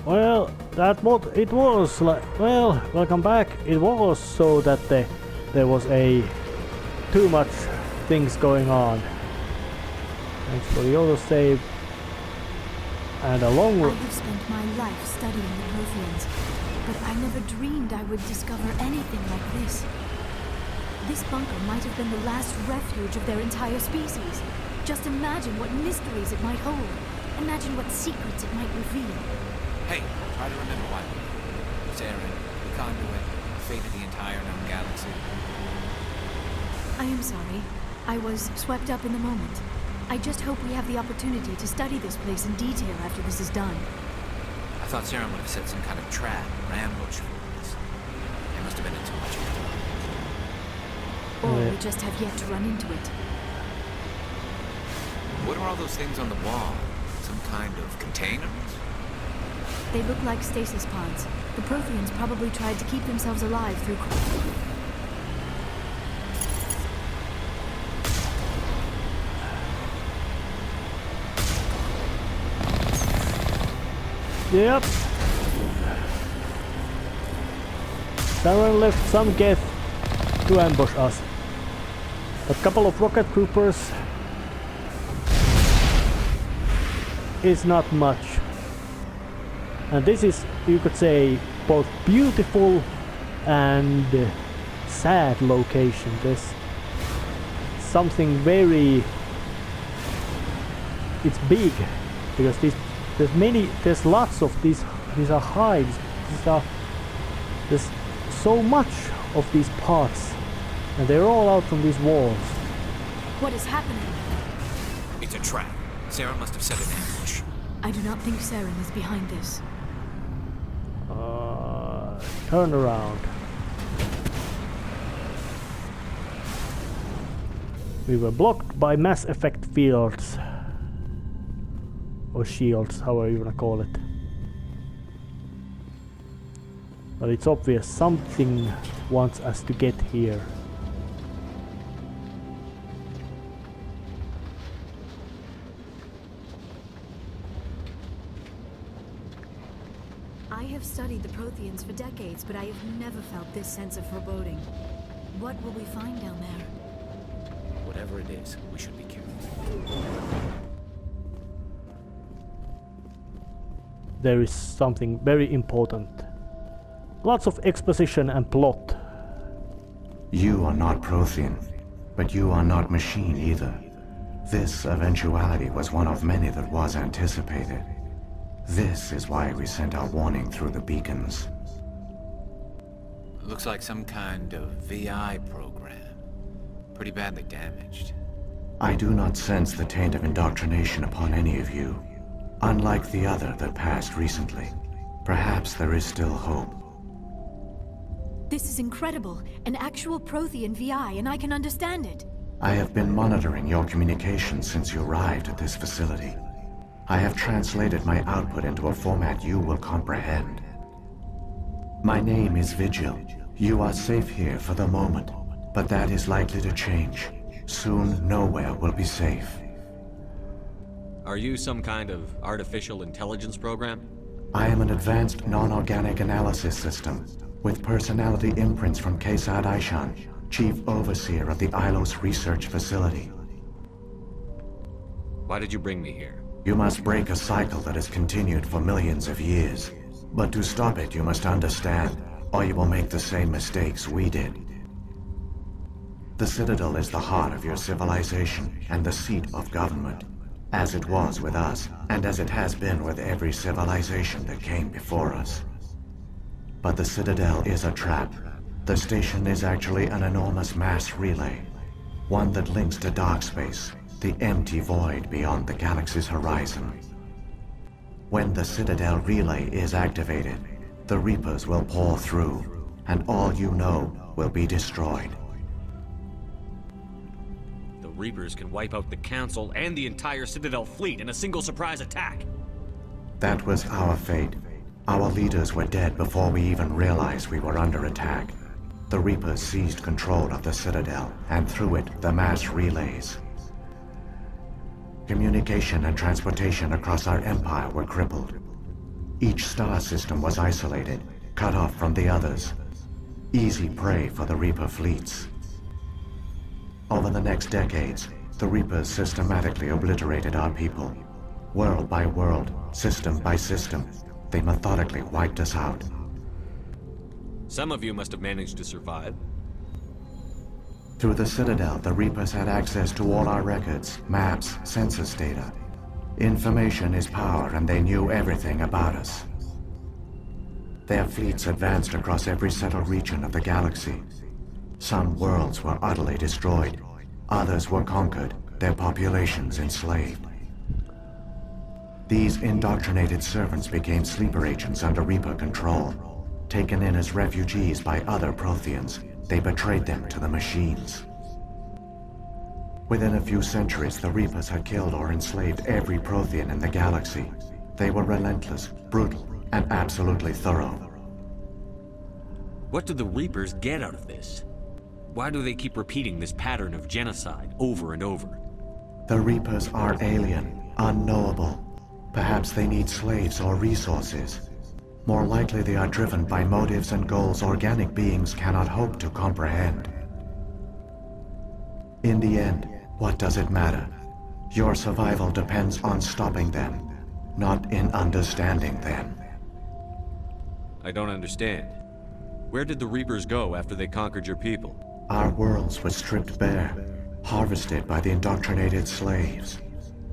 Well, that what it was like. Well, welcome back. It was so that there was too much things going on. Thanks for the autosave. And a long. I have spent my life studying the Protheans, but I never dreamed I would discover anything like this. This bunker might have been the last refuge of their entire species. Just imagine what mysteries it might hold. Imagine what secrets it might reveal. Hey, try to remember why. Saren, the conduit, fate of the entire known galaxy. I am sorry. I was swept up in the moment. I just hope we have the opportunity to study this place in detail after this is done. I thought Saren would have set some kind of trap or ambush for us. It must have been too much of a time. Or we just have yet to run into it. What are all those things on the wall? Some kind of containers? They look like stasis pods. The Protheans probably tried to keep themselves alive through... Yep. Saren left some geth to ambush us. A couple of rocket troopers is not much. And this is, you could say, both beautiful and sad location. There's something very... It's big because there's lots of these are hives. There's so much of these parts, and they're all out from these walls. What is happening? It's a trap. Saren must have set an ambush. I do not think Saren is behind this. Turn around. We were blocked by mass effect fields. Or shields, however you wanna call it. But it's obvious something wants us to get here. I have studied the Protheans for decades, but I have never felt this sense of foreboding. What will we find down there? Whatever it is, we should be careful. There is something very important. Lots of exposition and plot. You are not Prothean, but you are not machine either. This eventuality was one of many that was anticipated. This is why we sent our warning through the beacons. Looks like some kind of VI program. Pretty badly damaged. I do not sense the taint of indoctrination upon any of you. Unlike the other that passed recently, perhaps there is still hope. This is incredible. An actual Prothean VI, and I can understand it. I have been monitoring your communications since you arrived at this facility. I have translated my output into a format you will comprehend. My name is Vigil. You are safe here for the moment, but that is likely to change. Soon, nowhere will be safe. Are you some kind of artificial intelligence program? I am an advanced non-organic analysis system, with personality imprints from Kesad Aishan, Chief Overseer of the Ilos Research Facility. Why did you bring me here? You must break a cycle that has continued for millions of years. But to stop it, you must understand, or you will make the same mistakes we did. The Citadel is the heart of your civilization and the seat of government, as it was with us, and as it has been with every civilization that came before us. But the Citadel is a trap. The station is actually an enormous mass relay, one that links to dark space, the empty void beyond the galaxy's horizon. When the Citadel relay is activated, the Reapers will pour through, and all you know will be destroyed. The Reapers can wipe out the Council and the entire Citadel fleet in a single surprise attack. That was our fate. Our leaders were dead before we even realized we were under attack. The Reapers seized control of the Citadel, and through it, the mass relays. Communication and transportation across our empire were crippled. Each star system was isolated, cut off from the others. Easy prey for the Reaper fleets. Over the next decades, the Reapers systematically obliterated our people. World by world, system by system, they methodically wiped us out. Some of you must have managed to survive. Through the Citadel, the Reapers had access to all our records, maps, census data. Information is power, and they knew everything about us. Their fleets advanced across every settled region of the galaxy. Some worlds were utterly destroyed. Others were conquered, their populations enslaved. These indoctrinated servants became sleeper agents under Reaper control. Taken in as refugees by other Protheans, they betrayed them to the machines. Within a few centuries, the Reapers had killed or enslaved every Prothean in the galaxy. They were relentless, brutal, and absolutely thorough. What do the Reapers get out of this? Why do they keep repeating this pattern of genocide over and over? The Reapers are alien, unknowable. Perhaps they need slaves or resources. More likely they are driven by motives and goals organic beings cannot hope to comprehend. In the end, what does it matter? Your survival depends on stopping them, not in understanding them. I don't understand. Where did the Reapers go after they conquered your people? Our worlds were stripped bare, harvested by the indoctrinated slaves.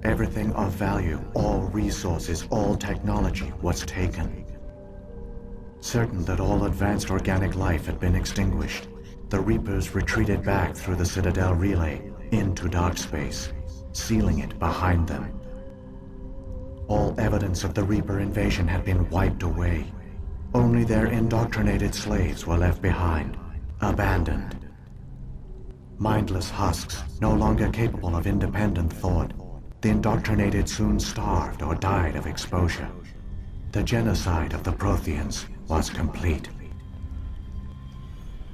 Everything of value, all resources, all technology was taken. Certain that all advanced organic life had been extinguished, the Reapers retreated back through the Citadel relay into dark space, sealing it behind them. All evidence of the Reaper invasion had been wiped away. Only their indoctrinated slaves were left behind, abandoned. Mindless husks, no longer capable of independent thought, the indoctrinated soon starved or died of exposure. The genocide of the Protheans was complete.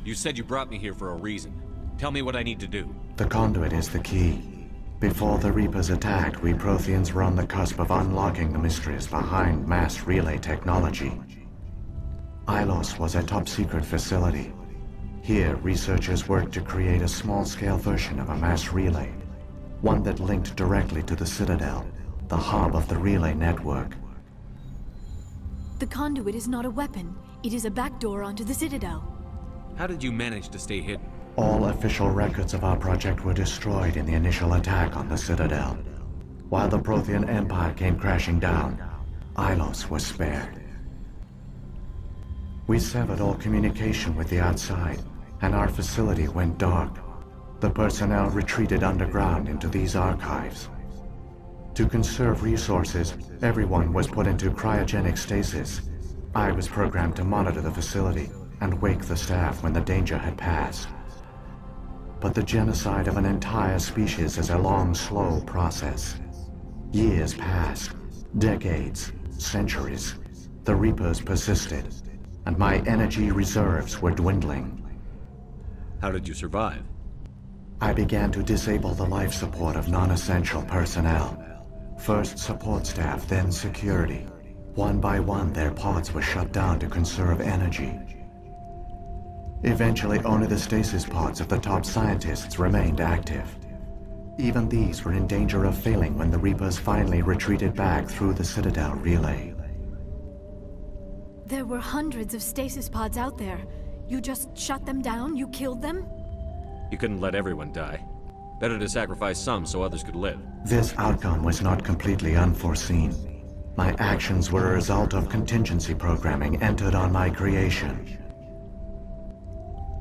You said you brought me here for a reason. Tell me what I need to do. The conduit is the key. Before the Reapers attacked, we Protheans were on the cusp of unlocking the mysteries behind mass relay technology. Ilos was a top-secret facility. Here, researchers worked to create a small-scale version of a mass relay, one that linked directly to the Citadel, the hub of the relay network. The conduit is not a weapon. It is a backdoor onto the Citadel. How did you manage to stay hidden? All official records of our project were destroyed in the initial attack on the Citadel. While the Prothean Empire came crashing down, Ilos was spared. We severed all communication with the outside, and our facility went dark. The personnel retreated underground into these archives. To conserve resources, everyone was put into cryogenic stasis. I was programmed to monitor the facility and wake the staff when the danger had passed. But the genocide of an entire species is a long, slow process. Years passed, decades, centuries. The Reapers persisted, and my energy reserves were dwindling. How did you survive? I began to disable the life support of non-essential personnel. First support staff, then security. One by one, their pods were shut down to conserve energy. Eventually, only the stasis pods of the top scientists remained active. Even these were in danger of failing when the Reapers finally retreated back through the Citadel relay. There were hundreds of stasis pods out there. You just shut them down? You killed them? You couldn't let everyone die. Better to sacrifice some so others could live. This outcome was not completely unforeseen. My actions were a result of contingency programming entered on my creation.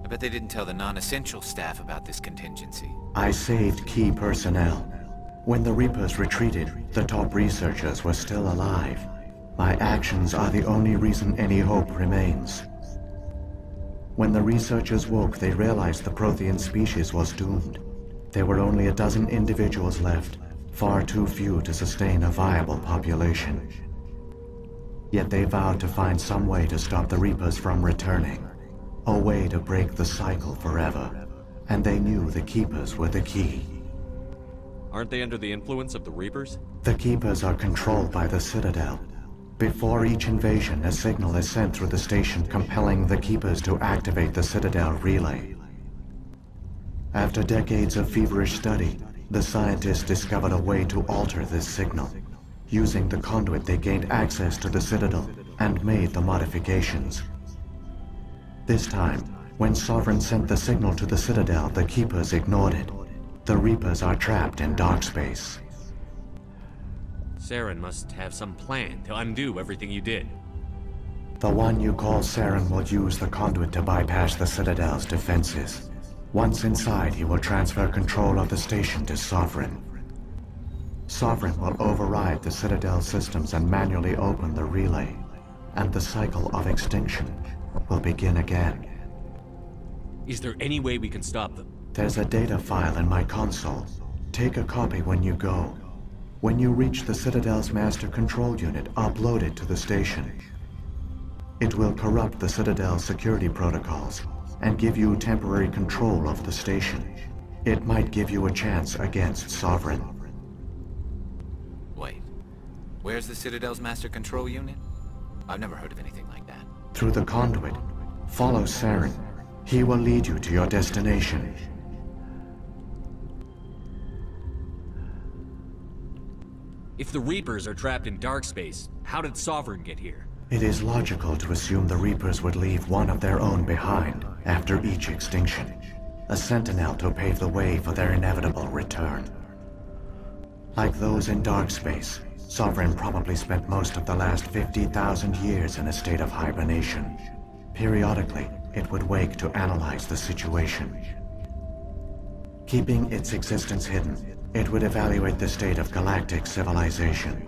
I bet they didn't tell the non-essential staff about this contingency. I saved key personnel. When the Reapers retreated, the top researchers were still alive. My actions are the only reason any hope remains. When the researchers woke, they realized the Prothean species was doomed. There were only a dozen individuals left, far too few to sustain a viable population. Yet they vowed to find some way to stop the Reapers from returning, a way to break the cycle forever, and they knew the Keepers were the key. Aren't they under the influence of the Reapers? The Keepers are controlled by the Citadel. Before each invasion, a signal is sent through the station compelling the Keepers to activate the Citadel relay. After decades of feverish study, the scientists discovered a way to alter this signal. Using the conduit, they gained access to the Citadel and made the modifications. This time, when Sovereign sent the signal to the Citadel, the Keepers ignored it. The Reapers are trapped in dark space. Saren must have some plan to undo everything you did. The one you call Saren will use the conduit to bypass the Citadel's defenses. Once inside, he will transfer control of the station to Sovereign. Sovereign will override the Citadel systems and manually open the relay, and the cycle of extinction will begin again. Is there any way we can stop them? There's a data file in my console. Take a copy when you go. When you reach the Citadel's master control unit, upload it to the station. It will corrupt the Citadel's security protocols and give you temporary control of the station. It might give you a chance against Sovereign. Wait. Where's the Citadel's master control unit? I've never heard of anything like that. Through the conduit, follow Saren. He will lead you to your destination. If the Reapers are trapped in dark space, how did Sovereign get here? It is logical to assume the Reapers would leave one of their own behind after each extinction. A sentinel to pave the way for their inevitable return. Like those in dark space, Sovereign probably spent most of the last 50,000 years in a state of hibernation. Periodically, it would wake to analyze the situation. Keeping its existence hidden, it would evaluate the state of galactic civilization.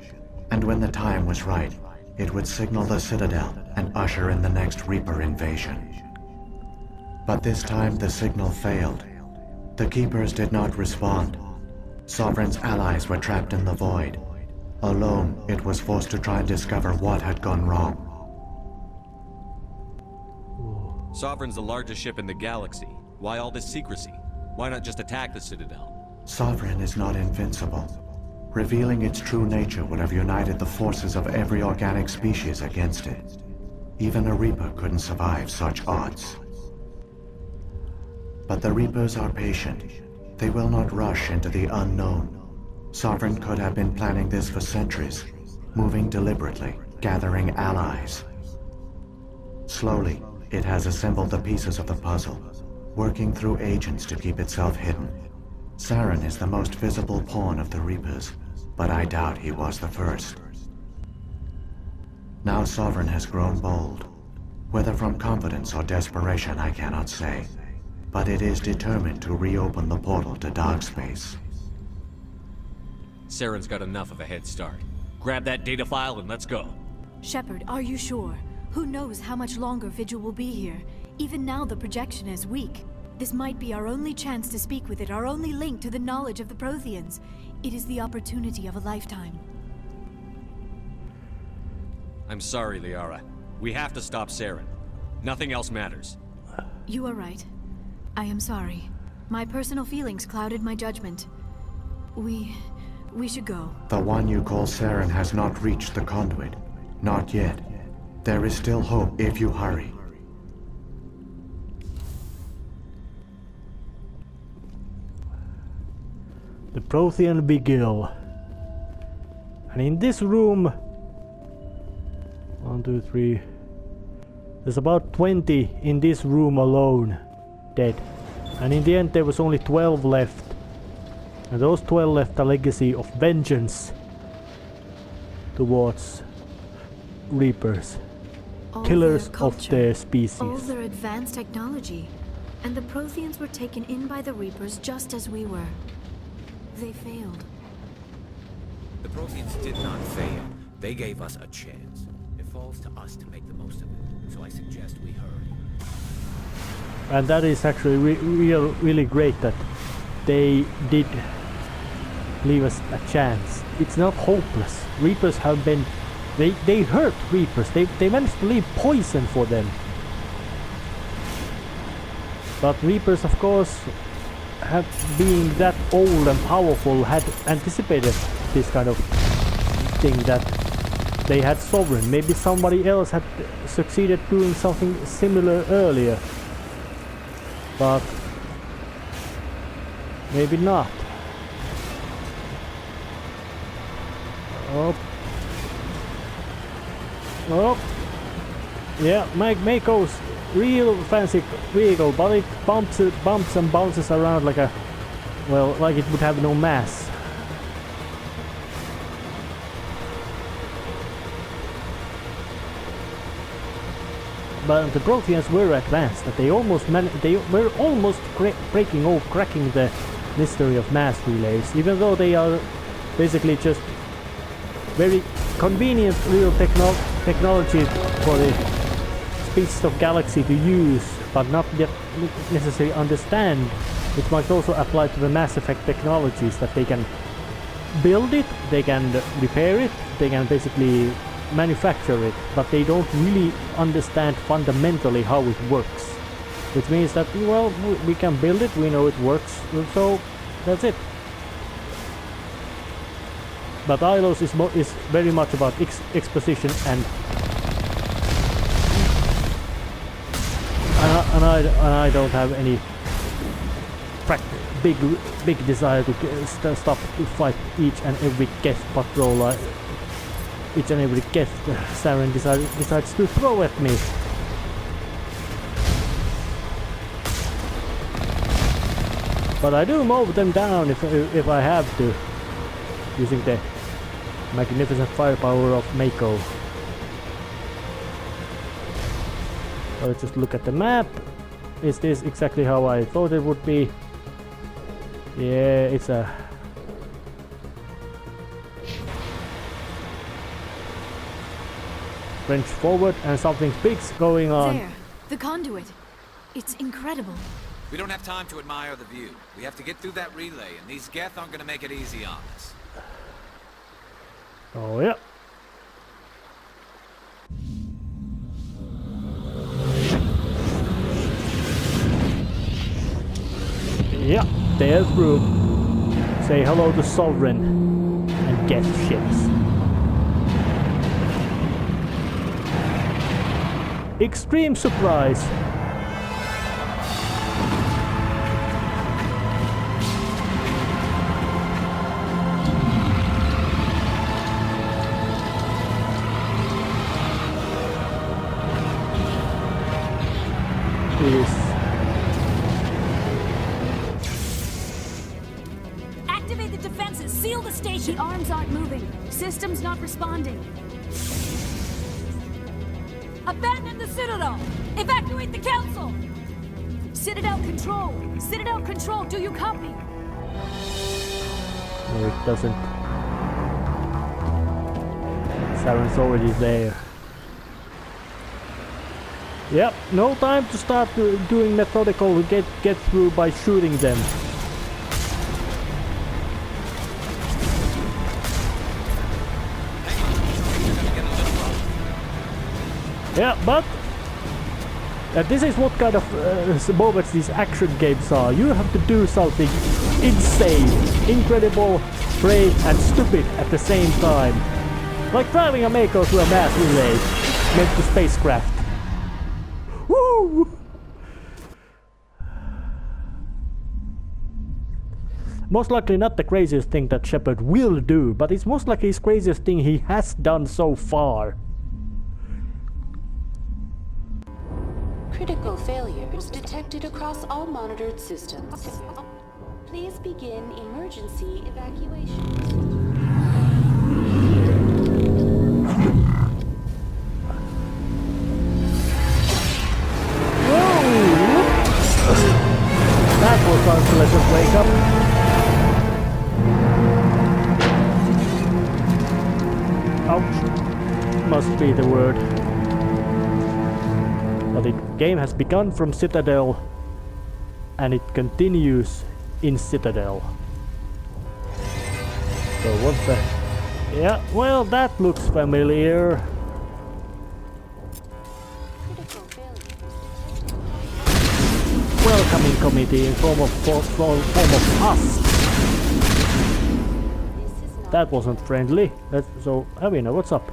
And when the time was right, it would signal the Citadel and usher in the next Reaper invasion. But this time the signal failed. The Keepers did not respond. Sovereign's allies were trapped in the void. Alone, it was forced to try and discover what had gone wrong. Sovereign's the largest ship in the galaxy. Why all this secrecy? Why not just attack the Citadel? Sovereign is not invincible. Revealing its true nature would have united the forces of every organic species against it. Even a Reaper couldn't survive such odds. But the Reapers are patient. They will not rush into the unknown. Sovereign could have been planning this for centuries, moving deliberately, gathering allies. Slowly, it has assembled the pieces of the puzzle, working through agents to keep itself hidden. Saren is the most visible pawn of the Reapers, but I doubt he was the first. Now Sovereign has grown bold. Whether from confidence or desperation, I cannot say. But it is determined to reopen the portal to dark space. Saren's got enough of a head start. Grab that data file and let's go. Shepard, are you sure? Who knows how much longer Vigil will be here? Even now the projection is weak. This might be our only chance to speak with it, our only link to the knowledge of the Protheans. It is the opportunity of a lifetime. I'm sorry, Liara. We have to stop Saren. Nothing else matters. You are right. I am sorry. My personal feelings clouded my judgment. We should go. The one you call Saren has not reached the conduit. Not yet. There is still hope if you hurry. The Prothean Vigil. And in this room, 1, 2, 3. There's about 20 in this room alone dead. And in the end there was only 12 left. And those 12 left a legacy of vengeance towards Reapers. All Killers their of culture, their species. all their advanced technology. And the Protheans were taken in by the Reapers just as we were. They failed. The Protheans did not fail. They gave us a chance. It falls to us to make the most of it. So I suggest we hurry. And that is actually really great that they did leave us a chance. It's not hopeless. Reapers have been... They hurt Reapers. They managed to leave poison for them. But Reapers, of course, have being that old and powerful, had anticipated this kind of thing, that they had Sovereign. Maybe somebody else had succeeded doing something similar earlier. But maybe not. Oh. Oh. Yeah, Mako's real fancy vehicle, but it bumps and bounces around like a, well, like it would have no mass. But the Protheans were advanced, that they were almost cracking the mystery of mass relays, even though they are basically just very convenient little technology for the species of galaxy to use, but not yet necessarily understand. It might also apply to the Mass Effect technologies, that they can build it, they can repair it, they can basically manufacture it, but they don't really understand fundamentally how it works. Which means that, well, we can build it, we know it works, so that's it. But Ilos is very much about exposition and I don't have any big desire to stop to fight each and every guest patrol. Each and every guest Saren decides to throw at me. But I do mow them down if I have to, using the magnificent firepower of Mako. Let's just look at the map. Is this exactly how I thought it would be? Yeah, it's a French forward and something big's going on. There, the conduit. It's incredible. We don't have time to admire the view. We have to get through that relay, and these Geth aren't gonna make it easy on us. Oh yeah. Yeah, they're through. Say hello to Sovereign and get ships. Extreme surprise. Yes. Activate the defenses. Seal the station. The arms aren't moving. Systems not responding. Abandon the Citadel! Evacuate the Council! Citadel Control, do you copy? No, it doesn't. Saren's already there. Yep, no time to start doing methodical get through by shooting them. Yeah, but this is what kind of moments these action games are. You have to do something insane, incredible, brave and stupid at the same time. Like driving a Mako through a mass relay meant to spacecraft. Woo! Most likely not the craziest thing that Shepard will do, but it's most likely his craziest thing he has done so far. Critical failures detected across all monitored systems. Please begin emergency evacuation. That was an unpleasant wake up. Ouch. Must be the word. But the game has begun from Citadel and it continues in Citadel. So what the... Yeah, well, that looks familiar. Welcoming committee in form of us. That wasn't friendly. So, Avina, what's up?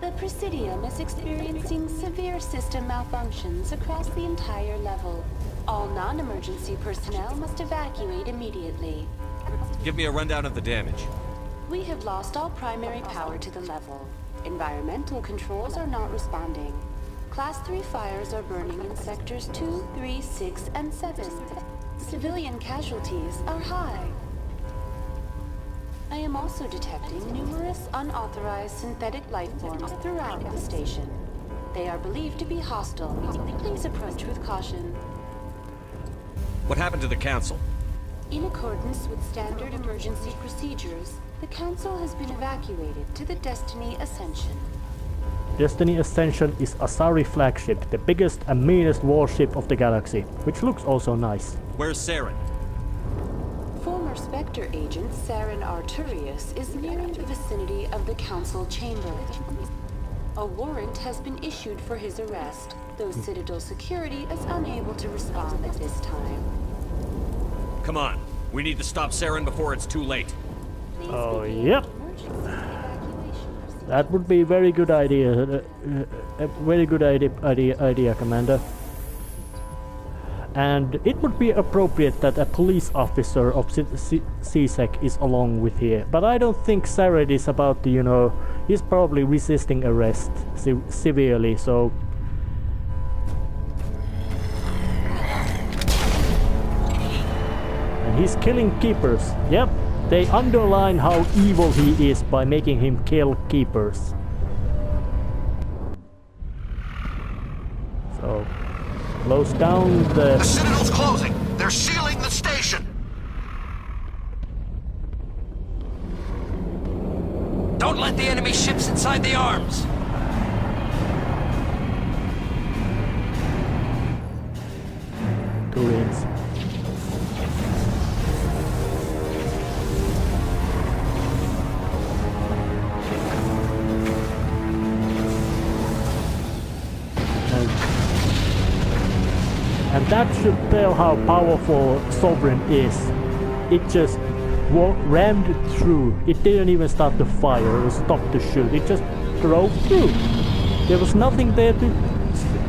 The Presidium is experiencing severe system malfunctions across the entire level. All non-emergency personnel must evacuate immediately. Give me a rundown of the damage. We have lost all primary power to the level. Environmental controls are not responding. Class 3 fires are burning in sectors 2, 3, 6, and 7. Civilian casualties are high. I am also detecting numerous unauthorized synthetic life forms throughout the station. They are believed to be hostile. Please approach with caution. What happened to the Council? In accordance with standard emergency procedures, the Council has been evacuated to the Destiny Ascension. Destiny Ascension is a Sari flagship, the biggest and meanest warship of the galaxy, which looks also nice. Where's Saren? Former Spectre agent Saren Arturius is nearing the vicinity of the Council chamber. A warrant has been issued for his arrest, though Citadel security is unable to respond at this time. Come on. We need to stop Saren before it's too late. Please Oh, begin yep. emergency evacuation procedure. That would be a very good idea. A very good idea, Commander. And it would be appropriate that a police officer of CSEC is along with here. But I don't think Saren is about to, you know, he's probably resisting arrest severely, so... And he's killing keepers. Yep, they underline how evil he is by making him kill keepers. So... Close down The Citadel's closing! They're sealing the station! Don't let the enemy ships inside the arms! Turians. And that should tell how powerful Sovereign is. It just rammed through. It didn't even start the fire or stop the shoot. It just drove through. There was nothing there to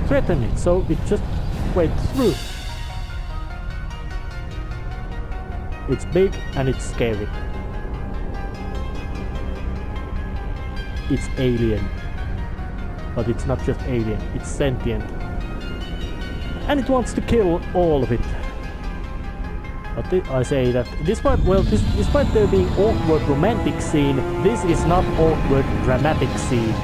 threaten it, so it just went through. It's big and it's scary. It's alien. But it's not just alien, it's sentient. And it wants to kill all of it. But I say that despite there being awkward romantic scene, this is not awkward dramatic scene.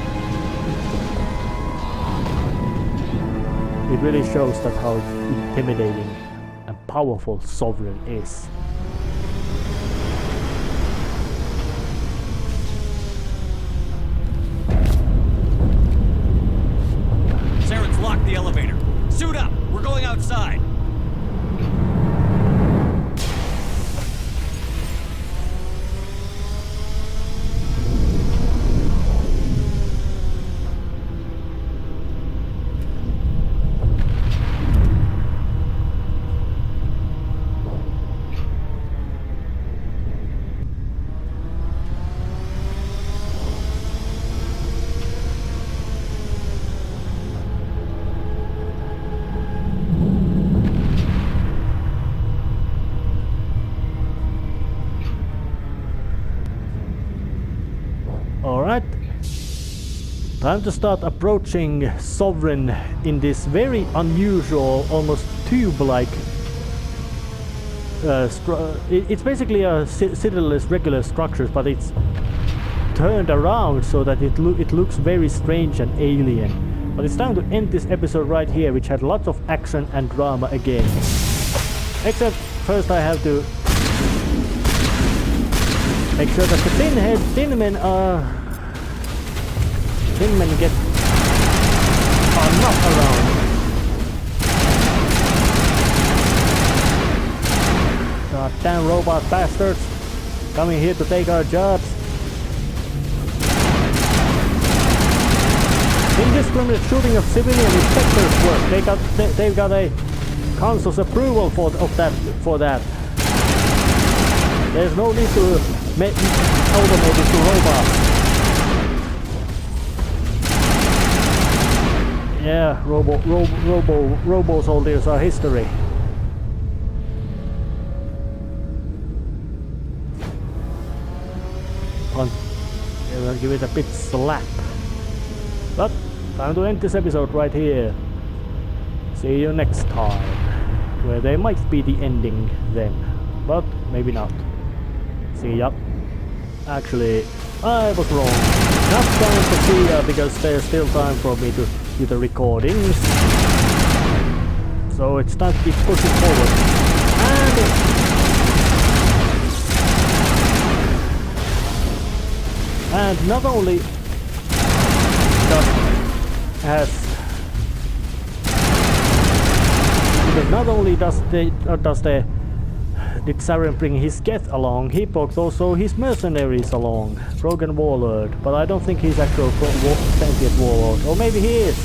It really shows that how intimidating and powerful Sovereign is. Saren's locked the elevator. Suit up! We're going outside! Alright, time to start approaching Sovereign in this very unusual, almost tube-like... it's basically a Citadel's regular structures, but it's turned around so that it looks very strange and alien. But it's time to end this episode right here, which had lots of action and drama again. Except first I have to make sure that the thin men are not around. God damn robot bastards coming here to take our jobs. Indiscriminate shooting of civilian inspectors work. They've got a council's approval for that. There's no need to automate it to robots. Yeah, robo soldiers are history. Give it a bit slap. But time to end this episode right here. See you next time, where there might be the ending then, but maybe not. See ya. Actually, I was wrong. Not time to see ya because there's still time for me to do the recordings. So it's time to keep pushing forward. And not only did Saren bring his Geth along, he brought also his mercenaries along, Broken Warlord, but I don't think he's actual sentient warlord, or maybe he is.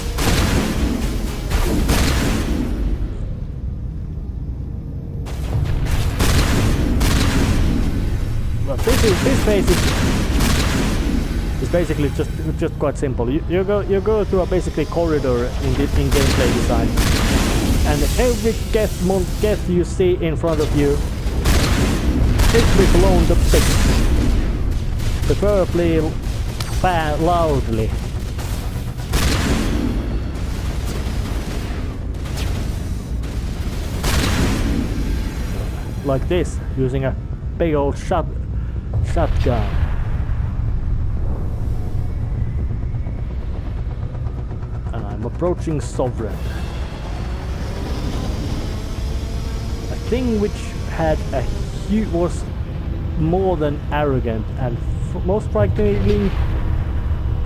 But this phase is basically just quite simple. You go through a basically corridor in gameplay design, and every Geth you see in front of you is be blown to bits, preferably loudly. Like this, using a big old shotgun. And I'm approaching Sovereign. A thing which had was more than arrogant, and most frightening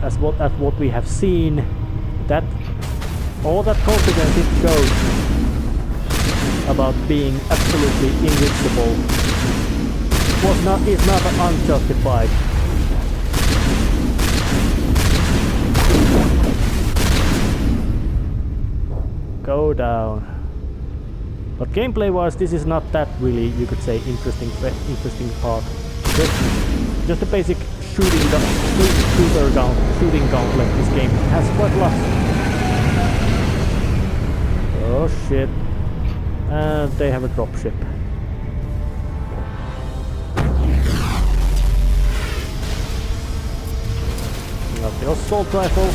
as what we have seen, that all that confidence it showed about being absolutely invincible is not unjustified. Go down. But gameplay-wise, this is not that really, you could say, interesting part. Just a basic shooting gauntlet. This game has quite a lot. Oh shit! And they have a dropship. Got the assault rifle.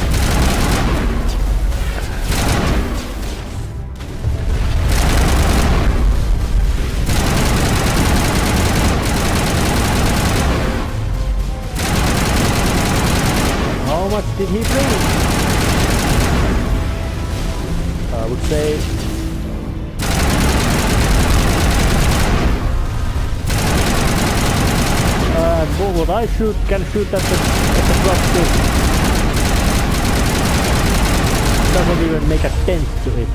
How much did he bring? I would say what I can shoot at the dropship doesn't even make a dent to it.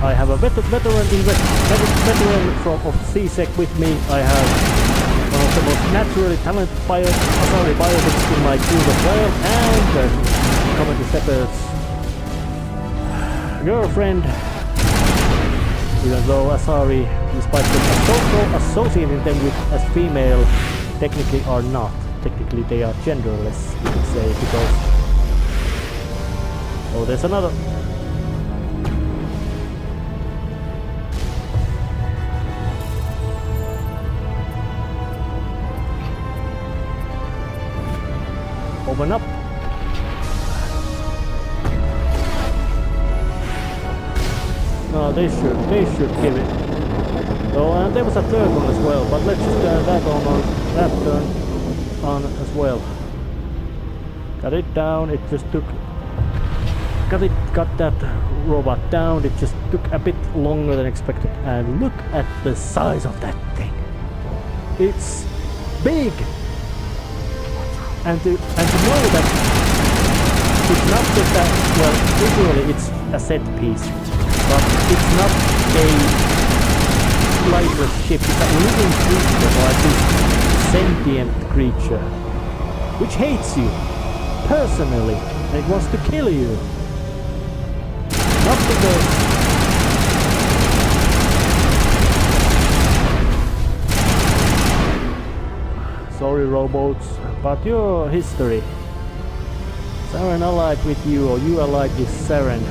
I have a veteran of CSEC with me. I have one of the most naturally talented biotics in my group as well, and Comedy Shepherd's girlfriend. Even though Asari, despite them associating them with as female, technically are not. Technically they are genderless, you could say, because... Oh, there's another... Open up. No, they should give it. So, and there was a third one as well, but let's just turn that on as well. Got it down. It just took. Got that robot down. It just took a bit longer than expected. And look at the size of that thing. It's big. And to know that it's not just that, well, visually it's a set piece, but it's not a lifeless ship, it's a living creature, or at least sentient creature which hates you personally and it wants to kill you. Not because sorry robots, but your history. Saren allied with you or you allied with Saren.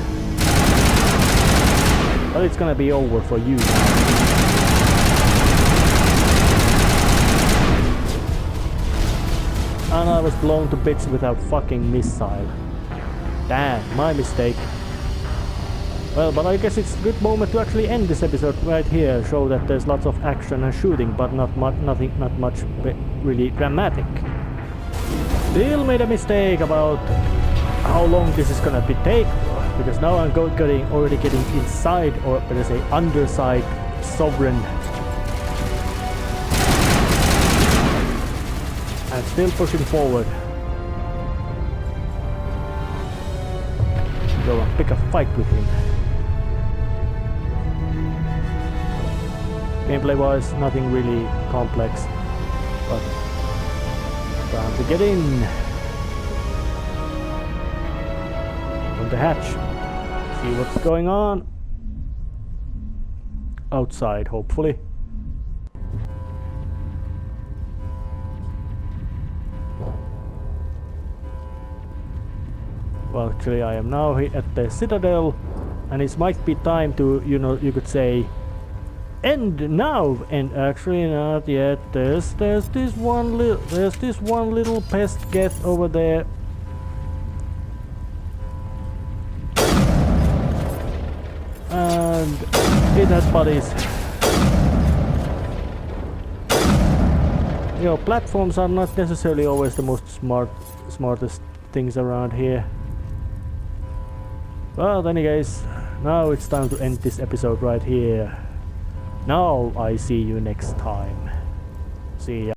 But it's gonna be over for you now. And I was blown to bits without fucking missile. Damn, my mistake. Well, but I guess it's a good moment to actually end this episode right here. Show that there's lots of action and shooting, but not much really dramatic. Still made a mistake about how long this is gonna take, because now I'm already getting inside, or better say underside Sovereign. And still pushing forward. Go and pick a fight with him. Gameplay wise, nothing really complex, but time to get in on the hatch, see what's going on outside, hopefully. Well, actually I am now at the Citadel, and it might be time to, you could say, end now. And actually not yet. There's this one little pest get over there. And it has buddies. Platforms are not necessarily always the most smartest things around here. But anyways, now it's time to end this episode right here. Now I see you next time. See ya.